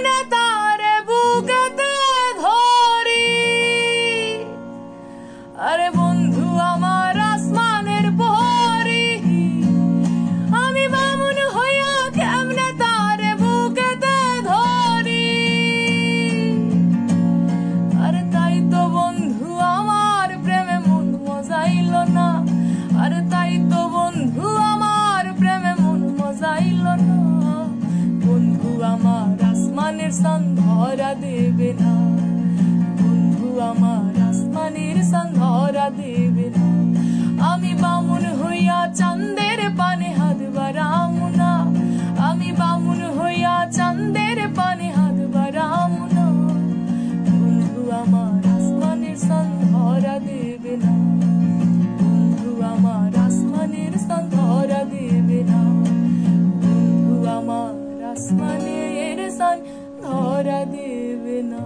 কেমনে তারে বুকেতে ধরি। আরে বন্ধু আমার আসমানের পরি, আমি বামুন হইয়া কেমনে তারে বুকেতে ধরি। আরে তাই তো বন্ধু আমার প্রেমে মন মজাইল না, আরে তাই তো বন্ধু আমার প্রেমে মন মজাইল না। বন্ধু আমার আসমানের চাঁদ ধরা দেবে না, বন্ধু আমার আসমানের চাঁদ ধরা দেবে না। আমি বামুন হইয়া চাঁদের পানে হাত বাড়ামু না, আমি বামুন হইয়া চাঁদের পানে হাত বাড়ামু না। বন্ধু আমার আসমানের চাঁদ ধরা দেবে না, বন্ধু আমার আসমানের চাঁদ ধরা দেবে না, বন্ধু আমার আসমানের চাঁদ ধরা দেবে না।